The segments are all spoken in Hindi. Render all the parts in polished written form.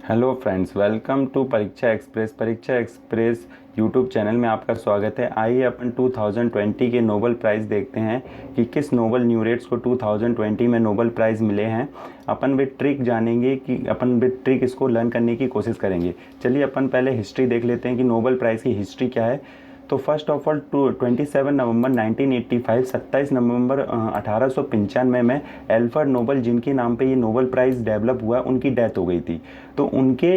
हेलो फ्रेंड्स, वेलकम टू परीक्षा एक्सप्रेस यूट्यूब चैनल में आपका स्वागत है। आइए अपन 2020 के नोबेल प्राइज़ देखते हैं कि किस नोबेल न्यूरेट्स को 2020 में नोबेल प्राइज़ मिले हैं। अपन विद ट्रिक जानेंगे कि अपन विद ट्रिक इसको लर्न करने की कोशिश करेंगे। चलिए अपन पहले हिस्ट्री देख लेते हैं कि नोबेल प्राइज़ की हिस्ट्री क्या है। तो फर्स्ट ऑफ ऑल 27 नवंबर 1985 27 नवंबर 1895 में एल्फ्रेड नोबल, जिनके नाम पे ये नोबेल प्राइज़ डेवलप हुआ, उनकी डेथ हो गई थी। तो उनके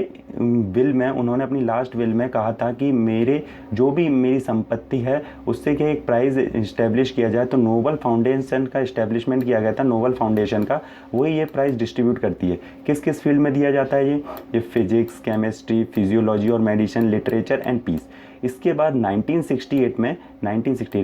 विल में उन्होंने अपनी लास्ट विल में कहा था कि मेरे जो भी मेरी संपत्ति है उससे क्या एक प्राइज़ इस्टेब्लिश किया जाए। तो नोबल फाउंडेशन का इस्टेब्लिशमेंट किया गया था, नोबल फाउंडेशन का। वही ये प्राइज़ डिस्ट्रीब्यूट करती है। किस किस फील्ड में दिया जाता है ये फिजिक्स, केमिस्ट्री, फिजियोलॉजी और मेडिसिन, लिटरेचर एंड पीस। इसके बाद 1968 में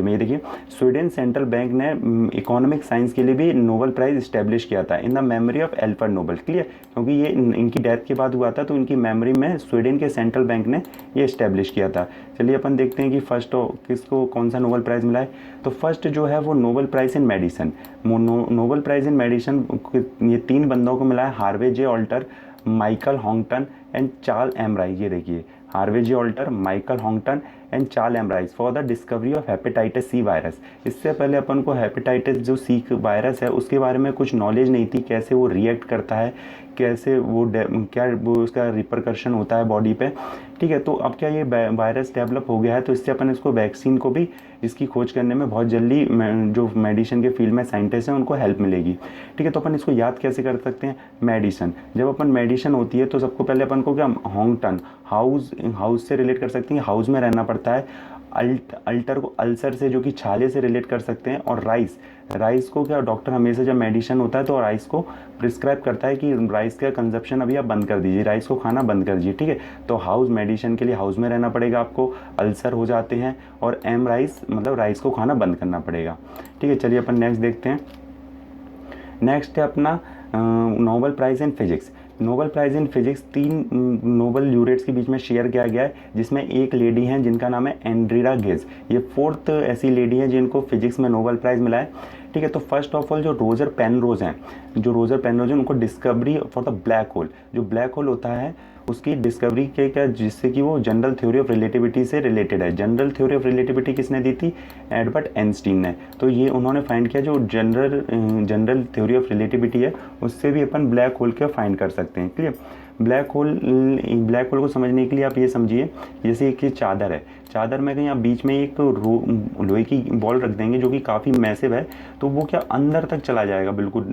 ये देखिए, स्वीडन सेंट्रल बैंक ने इकोनॉमिक साइंस के लिए भी नोबेल प्राइज़ इस्टेब्लिश किया था in the memory of Alfred Nobel. Clear, क्योंकि ये इनकी डेथ के बाद हुआ था, तो इनकी मेमोरी में स्वीडन के सेंट्रल बैंक ने ये इस्टेब्लिश किया था। चलिए अपन देखते हैं कि फर्स्ट किसको कौन सा नोबेल प्राइज़ मिला है। तो फर्स्ट जो है वो Nobel prize in medicine. Nobel prize in medicine ये 3 बंदों को मिला है, Harvey J Alter, Michael Houghton and Charles M Rice. ये देखिए, Harvey J Alter, Michael Houghton and Charles M Rice for the discovery of hepatitis C virus. इससे पहले अपन को हेपेटाइटिस जो सी वायरस है उसके बारे में कुछ नॉलेज नहीं थी, कैसे वो रिएक्ट करता है, कैसे वो क्या वो उसका रिपरकशन होता है बॉडी पे। ठीक है, तो अब क्या ये वायरस डेवलप हो गया है, तो इससे अपन इसको वैक्सीन को भी इसकी खोज करने में बहुत जल्दी जो मेडिसिन के फील्ड में साइंटिस्ट हैं उनको हेल्प मिलेगी। ठीक है, तो अपन इसको याद कैसे कर सकते हैं। मेडिसिन, जब अपन मेडिसिन होती है तो सबको पहले अपन को क्या हॉन्गटन, हाउस से रिलेट कर सकते हैं, हाउस में रहना पड़ता है। अल्टर को अल्सर से, जो कि छाले से रिलेट कर सकते हैं। और राइस को क्या डॉक्टर हमेशा जब मेडिसिन होता है तो राइस को प्रिस्क्राइब करता है कि राइस का कंजप्शन अभी आप बंद कर दीजिए, राइस को खाना बंद कर दीजिए। ठीक है, तो हाउस मेडिसिन के लिए हाउस में रहना पड़ेगा आपको, अल्सर हो जाते हैं। और एम राइस मतलब राइस को खाना बंद करना पड़ेगा। ठीक है, चलिए अपन नेक्स्ट देखते हैं। नेक्स्ट है अपना Nobel prize in physics. Nobel prize in physics 3 Nobel laureates के बीच में शेयर किया गया है, जिसमें एक लेडी हैं जिनका नाम है एंड्रीडा गेज। ये 4th ऐसी लेडी है जिनको फिजिक्स में नोबेल प्राइज़ मिला है। ठीक है, तो फर्स्ट ऑफ ऑल जो रोजर पेनरोज हैं, उनको discovery for the black hole, जो ब्लैक होल होता है उसकी डिस्कवरी के क्या, जिससे कि वो जनरल थ्योरी ऑफ रिलेटिविटी से रिलेटेड है। जनरल थ्योरी ऑफ रिलेटिविटी किसने दी थी? एडवर्ड आइंस्टीन ने। तो ये उन्होंने फाइंड किया जो जनरल थ्योरी ऑफ रिलेटिविटी है उससे भी अपन ब्लैक होल के फाइंड कर सकते हैं। क्लियर, ब्लैक होल को समझने के लिए आप ये समझिए, जैसे एक ये चादर है, चादर में कहीं आप बीच में एक लोहे की बॉल रख देंगे जो कि काफ़ी मैसिव है, तो वो क्या अंदर तक चला जाएगा, बिल्कुल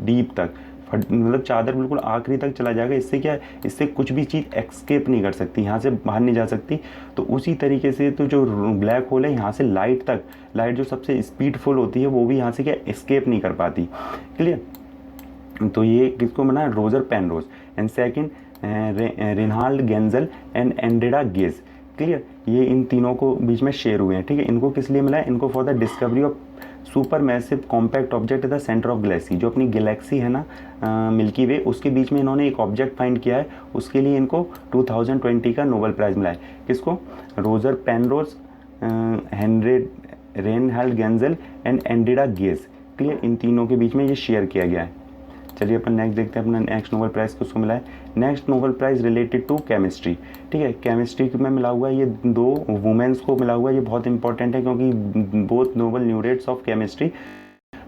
डीप तक, मतलब चादर बिल्कुल आखिरी तक चला जाएगा। इससे क्या है, इससे कुछ भी चीज़ एक्सकेप नहीं कर सकती, यहाँ से बाहर नहीं जा सकती। तो उसी तरीके से तो जो ब्लैक होल है, यहाँ से लाइट जो सबसे स्पीडफुल होती है वो भी यहाँ से क्या एस्केप नहीं कर पाती। क्लियर, तो ये किसको बना है? Roger Penrose and second Reinhard Genzel and Andrea Ghez. Clear, ये इन तीनों को बीच में शेयर हुए हैं। ठीक है, इनको किस लिए मिला है? इनको for the discovery of super massive compact object the centre of Galaxy. जो अपनी गैलेक्सी है ना मिल्की वे, उसके बीच में इन्होंने एक ऑब्जेक्ट फाइंड किया है, उसके लिए इनको 2020 का नोबेल प्राइज़ मिला है। किसको? Roger Penrose, Henry Reinhard Genzel and Andrea Ghez. Clear, इन तीनों के बीच में ये शेयर किया गया है। चलिए अपन नेक्स्ट देखते हैं, अपना नेक्स्ट नोबेल प्राइज़ किसको मिला है। Next Nobel prize related to chemistry. ठीक है, केमिस्ट्री में मिला हुआ है, ये 2 वुमेन्स को मिला हुआ है। ये बहुत इंपॉर्टेंट है क्योंकि बोथ नोबेल न्यूरेट्स ऑफ केमिस्ट्री,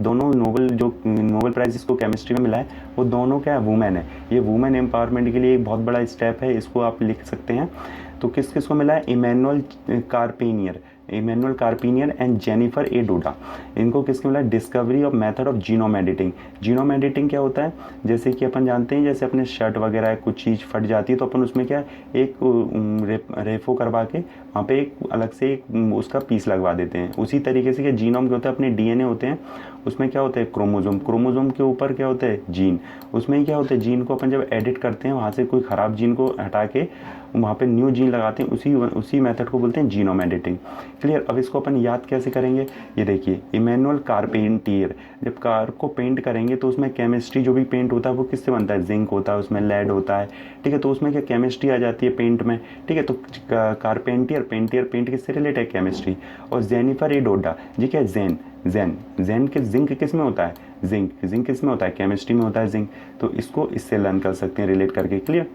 दोनों नोबेल प्राइज़ जिसको केमिस्ट्री में मिला है वो दोनों क्या है? वुमेन है। ये वुमेन एम्पावरमेंट के लिए एक बहुत बड़ा स्टेप है, इसको आप लिख सकते हैं। तो किस किस को मिला है? इमैनुअल कार्पिनियर एंड जेनिफर ए डोडा। इनको किसको मिला है? Discovery of method of genome editing. Genome editing क्या होता है? जैसे कि अपन जानते हैं, जैसे अपने शर्ट वगैरह कुछ चीज़ फट जाती है तो अपन उसमें क्या एक रेफो करवा के वहाँ पे एक अलग से एक उसका पीस लगवा देते हैं। उसी तरीके से क्या जीनोम क्या होता है? अपने डीएनए होते हैं, उसमें क्या होता है? क्रोमोजोम के ऊपर क्या होता है? जीन। उसमें क्या होता है? जीन को अपन जब एडिट करते हैं, वहाँ से कोई ख़राब जीन को हटा के वहाँ पे न्यू जीन लगाते हैं, उसी मेथड को बोलते हैं जीनोम एडिटिंग। क्लियर, अब इसको अपन याद कैसे करेंगे? ये देखिए, इमैनुअल कारपेंटियर। जब कार को पेंट करेंगे तो उसमें केमिस्ट्री, जो भी पेंट होता है वो किससे बनता है? जिंक होता है, उसमें लेड होता है। ठीक है, तो उसमें क्या केमिस्ट्री आ जाती है पेंट में। ठीक है, तो कारपेंटियर पेंट किससे रिलेटेड है? केमिस्ट्री। और जेनिफर ए डोडा जी क्या? जेन के जिंक किस में होता है? जिंक किस में होता है? केमिस्ट्री में होता है जिंक। तो इसको इससे लर्न कर सकते हैं रिलेट करके। क्लियर,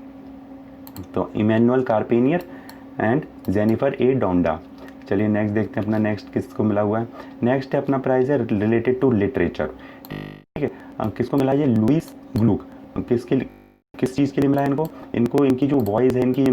तो Emmanuelle Charpentier and Jennifer A Doudna. चलिए नेक्स्ट देखते हैं अपना नेक्स्ट किसको मिला हुआ है। नेक्स्ट है अपना प्राइज़ है रिलेटेड टू लिटरेचर, ठीक है। किसको मिला है? ये लुइस ग्लूक। किस चीज़ के लिए मिला है इनको इनकी जो वॉइस है, इनकी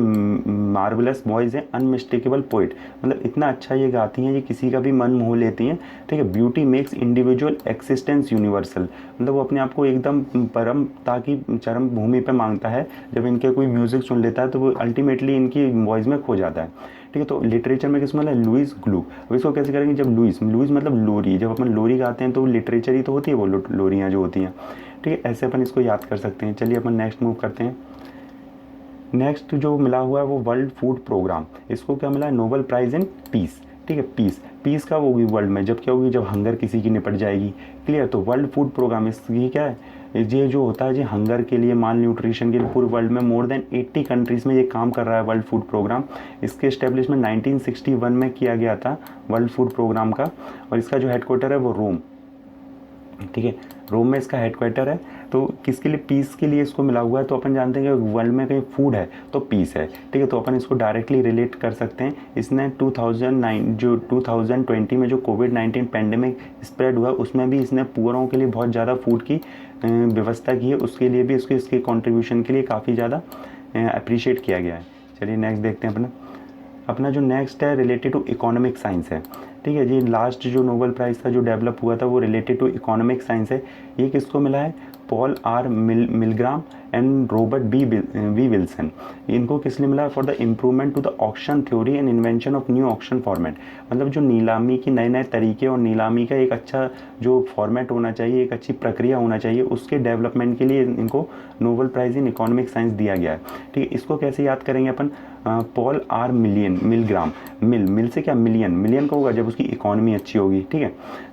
मार्वलस वॉइस है, अनमिस्टेकेबल पोइट, मतलब इतना अच्छा ये गाती हैं, ये किसी का भी मन मोह लेती हैं, ठीक है। Beauty makes individual existence universal, मतलब वो अपने आप को एकदम परमता की चरम भूमि पे मांगता है। जब इनके कोई म्यूज़िक सुन लेता है तो वो अल्टीमेटली इनकी वॉइस में खो जाता है, ठीक है। तो लिटरेचर में किस मतलब लुइस ग्लूक। अब इसको कैसे करेंगे? जब लुइस मतलब लोरी, जब अपन लोरी गाते हैं तो लिटरेचर ही तो होती है, वो लोरियाँ जो होती हैं, ठीक है। ऐसे अपन इसको याद कर सकते हैं। चलिए अपन नेक्स्ट मूव करते हैं। नेक्स्ट जो मिला हुआ है वो वर्ल्ड फूड प्रोग्राम, इसको क्या मिला है? नोबेल प्राइज़ इन पीस, ठीक है। पीस कब होगी वर्ल्ड में? जब क्या होगी? जब हंगर किसी की निपट जाएगी, क्लियर। तो वर्ल्ड फूड प्रोग्राम इसकी क्या है? ये जो होता है जी हंगर के लिए, माल न्यूट्रिशन के लिए, पूरे वर्ल्ड में मोर देन 80 कंट्रीज़ में ये काम कर रहा है वर्ल्ड फूड प्रोग्राम। इसके इस्टेब्लिशमेंट 1961 में किया गया था वर्ल्ड फूड प्रोग्राम का, और इसका जो हेडक्वार्टर है वो रोम, ठीक है, रोम में इसका हेडक्वार्टर है। तो किसके लिए? पीस के लिए इसको मिला हुआ है। तो अपन जानते हैं कि वर्ल्ड में कहीं फूड है तो पीस है, ठीक है। तो अपन इसको डायरेक्टली रिलेट कर सकते हैं। इसने 2020 में जो कोविड-19 पैंडेमिक स्प्रेड हुआ उसमें भी इसने पुअरों के लिए बहुत ज़्यादा फूड की व्यवस्था की है, उसके लिए भी इसके कॉन्ट्रीब्यूशन के लिए काफ़ी ज़्यादा अप्रिशिएट किया गया है। चलिए नेक्स्ट देखते हैं अपना जो नेक्स्ट है रिलेटेड टू इकोनॉमिक साइंस है, ठीक है जी। लास्ट जो नोबेल प्राइज़ था जो डेवलप हुआ था वो रिलेटेड टू इकोनॉमिक साइंस है। ये किसको मिला है? Paul R Milgrom and Robert V Wilson. इनको किस लिए मिला? For the improvement to the auction theory and invention of new auction format, मतलब जो नीलामी की नए तरीके और नीलामी का एक अच्छा जो फॉर्मेट होना चाहिए, एक अच्छी प्रक्रिया होना चाहिए, उसके डेवलपमेंट के लिए इनको Nobel prize in economic science दिया गया है, ठीक है। इसको कैसे याद करेंगे अपन? पॉल आर मिलग्राम, मिल से क्या? मिलियन का होगा जब उसकी इकोनॉमी अच्छी होगी, ठीक है।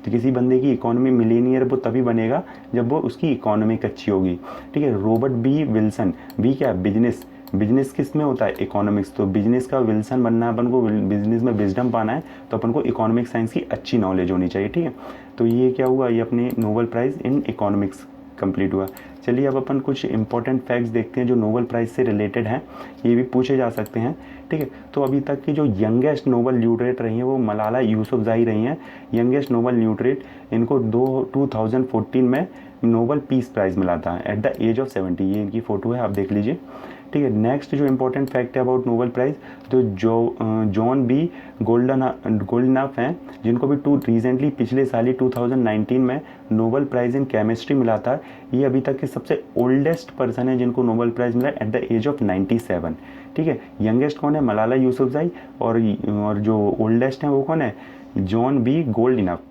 तो किसी बंदे की इकोनॉमी मिलीनियर वो तभी बनेगा जब वो उसकी इकोनॉमिक अच्छी होगी, ठीक है। रॉबर्ट बी विल्सन, बी क्या? बिजनेस किस में होता है? इकोनॉमिक्स। तो बिजनेस का विल्सन बनना है, अपन को बिजनेस में विजडम पाना है तो अपन को इकोनॉमिक साइंस की अच्छी नॉलेज होनी चाहिए, ठीक है। तो ये क्या हुआ? ये अपनी Nobel prize in economics complete हुआ। चलिए अब अपन कुछ इंपॉर्टेंट फैक्ट्स देखते हैं जो नोबेल प्राइज़ से रिलेटेड हैं, ये भी पूछे जा सकते हैं, ठीक है। तो अभी तक की जो यंगेस्ट नोबेल ल्यूटरेट रही हैं वो मलाला यूसुफज़ई रही हैं, यंगेस्ट नोबेल ल्यूटरेट। इनको 2014 में नोबेल पीस प्राइज़ मिला था एट द एज ऑफ 70। ये इनकी फ़ोटो है, आप देख लीजिए, ठीक है। नेक्स्ट जो इंपॉर्टेंट फैक्ट है अबाउट नोबेल प्राइज़, तो जॉन बी गोल्डनफ हैं, जिनको भी रिसेंटली पिछले साल ही 2019 में नोबेल प्राइज़ इन केमिस्ट्री मिला था। ये अभी तक के सबसे ओल्डेस्ट पर्सन है जिनको नोबेल प्राइज़ मिला एट द एज ऑफ 97, ठीक है। यंगेस्ट कौन है? मलाला यूसुफज़ई, और जो ओल्डेस्ट हैं वो कौन है? John B Goodenough,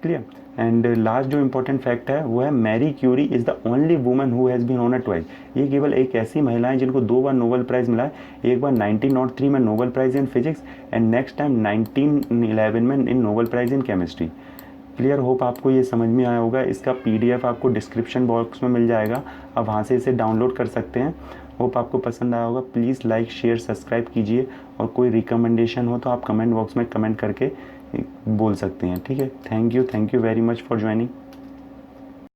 clear. And last जो इंपॉर्टेंट फैक्ट है वो है Marie Curie is the only woman who has been honoured twice. ये केवल एक ऐसी महिला है जिनको 2 बार नोबेल प्राइज़ मिला है, एक बार 1903 में Nobel prize in physics and next time 1911 में in Nobel prize in chemistry. Clear, hope आपको ये समझ में आया होगा। इसका PDF आपको डिस्क्रिप्शन बॉक्स में मिल जाएगा, आप वहाँ से इसे डाउनलोड कर सकते हैं। होप आपको पसंद आया होगा। प्लीज़ लाइक शेयर सब्सक्राइब कीजिए, और कोई रिकमेंडेशन हो तो आप कमेंट बॉक्स में कमेंट करके बोल सकते हैं, ठीक है। Thank you very much for joining.